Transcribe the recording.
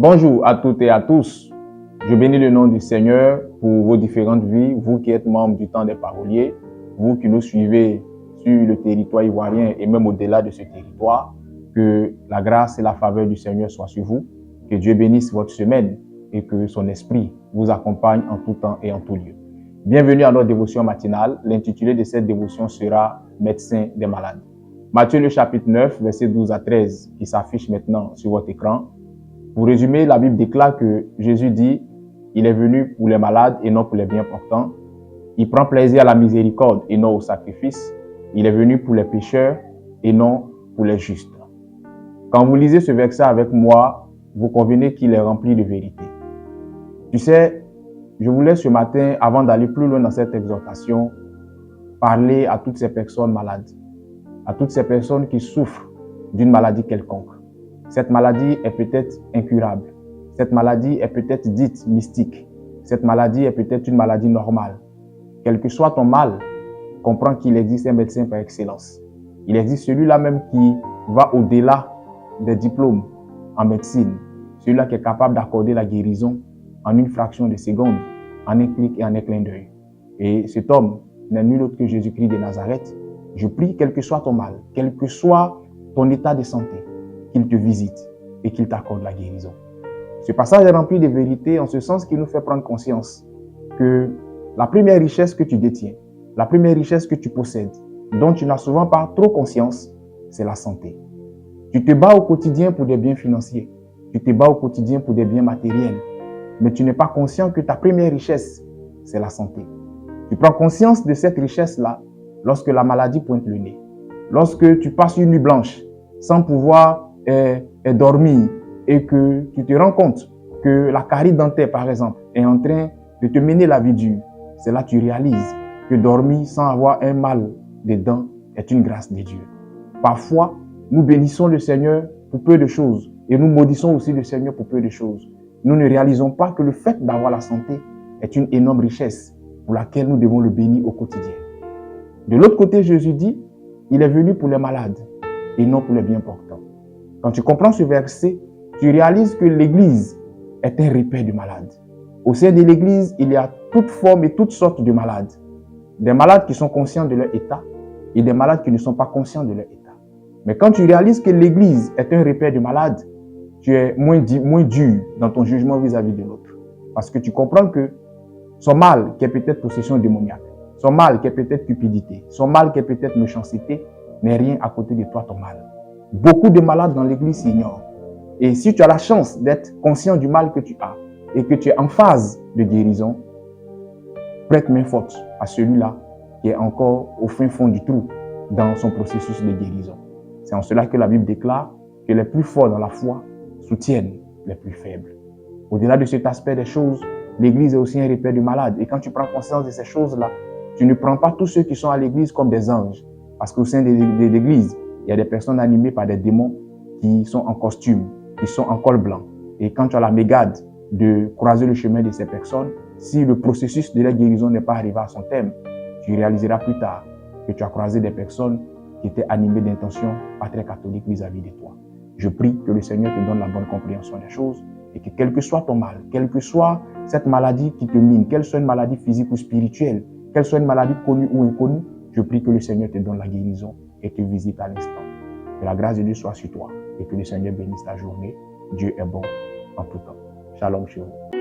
Bonjour à toutes et à tous. Je bénis le nom du Seigneur pour vos différentes vies, vous qui êtes membres du temps des paroliers, vous qui nous suivez sur le territoire ivoirien et même au-delà de ce territoire. Que la grâce et la faveur du Seigneur soient sur vous, que Dieu bénisse votre semaine et que son esprit vous accompagne en tout temps et en tout lieu. Bienvenue à notre dévotion matinale. L'intitulé de cette dévotion sera « Médecin des malades ». Matthieu le chapitre 9, versets 12 à 13, qui s'affiche maintenant sur votre écran. Pour résumer, la Bible déclare que Jésus dit « Il est venu pour les malades et non pour les bien portants. Il prend plaisir à la miséricorde et non au sacrifice. Il est venu pour les pécheurs et non pour les justes. » Quand vous lisez ce verset avec moi, vous convenez qu'il est rempli de vérité. Tu sais, je voulais ce matin, avant d'aller plus loin dans cette exhortation, parler à toutes ces personnes malades, à toutes ces personnes qui souffrent d'une maladie quelconque. Cette maladie est peut-être incurable. Cette maladie est peut-être dite mystique. Cette maladie est peut-être une maladie normale. Quel que soit ton mal, comprends qu'il existe un médecin par excellence. Il existe celui-là même qui va au-delà des diplômes en médecine. Celui-là qui est capable d'accorder la guérison en une fraction de seconde, en un clic et en un clin d'œil. Et cet homme n'est nul autre que Jésus-Christ de Nazareth. Je prie, quel que soit ton mal, quel que soit ton état de santé, qu'il te visite et qu'il t'accorde la guérison. Ce passage est rempli de vérité en ce sens qu'il nous fait prendre conscience que la première richesse que tu détiens, la première richesse que tu possèdes, dont tu n'as souvent pas trop conscience, c'est la santé. Tu te bats au quotidien pour des biens financiers, tu te bats au quotidien pour des biens matériels, mais tu n'es pas conscient que ta première richesse, c'est la santé. Tu prends conscience de cette richesse-là lorsque la maladie pointe le nez, lorsque tu passes une nuit blanche sans pouvoir dormir et que tu te rends compte que la carie dentaire, par exemple, est en train de te mener la vie dure. C'est là que tu réalises que dormir sans avoir un mal des dents est une grâce de Dieu. Parfois, nous bénissons le Seigneur pour peu de choses et nous maudissons aussi le Seigneur pour peu de choses. Nous ne réalisons pas que le fait d'avoir la santé est une énorme richesse pour laquelle nous devons le bénir au quotidien. De l'autre côté, Jésus dit, il est venu pour les malades et non pour les bien portants. Quand tu comprends ce verset, tu réalises que l'Église est un repaire de malades. Au sein de l'Église, il y a toutes formes et toutes sortes de malades. Des malades qui sont conscients de leur état et des malades qui ne sont pas conscients de leur état. Mais quand tu réalises que l'Église est un repaire de malades, tu es moins dur dans ton jugement vis-à-vis de l'autre. Parce que tu comprends que son mal, qui est peut-être possession démoniaque, son mal, qui est peut-être cupidité, son mal, qui est peut-être méchanceté, n'est rien à côté de toi, ton mal. Beaucoup de malades dans l'Église s'ignorent. Et si tu as la chance d'être conscient du mal que tu as et que tu es en phase de guérison, prête main forte à celui-là qui est encore au fin fond du trou dans son processus de guérison. C'est en cela que la Bible déclare que les plus forts dans la foi soutiennent les plus faibles. Au-delà de cet aspect des choses, l'Église est aussi un repaire de malades. Et quand tu prends conscience de ces choses-là, tu ne prends pas tous ceux qui sont à l'Église comme des anges. Parce qu'au sein de l'Église, il y a des personnes animées par des démons qui sont en costume, qui sont en col blanc. Et quand tu as la mégade de croiser le chemin de ces personnes, si le processus de la guérison n'est pas arrivé à son terme, tu réaliseras plus tard que tu as croisé des personnes qui étaient animées d'intentions pas très catholiques vis-à-vis de toi. Je prie que le Seigneur te donne la bonne compréhension des choses et que quel que soit ton mal, quelle que soit cette maladie qui te mine, qu'elle soit une maladie physique ou spirituelle, qu'elle soit une maladie connue ou inconnue, je prie que le Seigneur te donne la guérison et te visite à l'instant. Que la grâce de Dieu soit sur toi et que le Seigneur bénisse ta journée. Dieu est bon en tout temps. Shalom chez vous.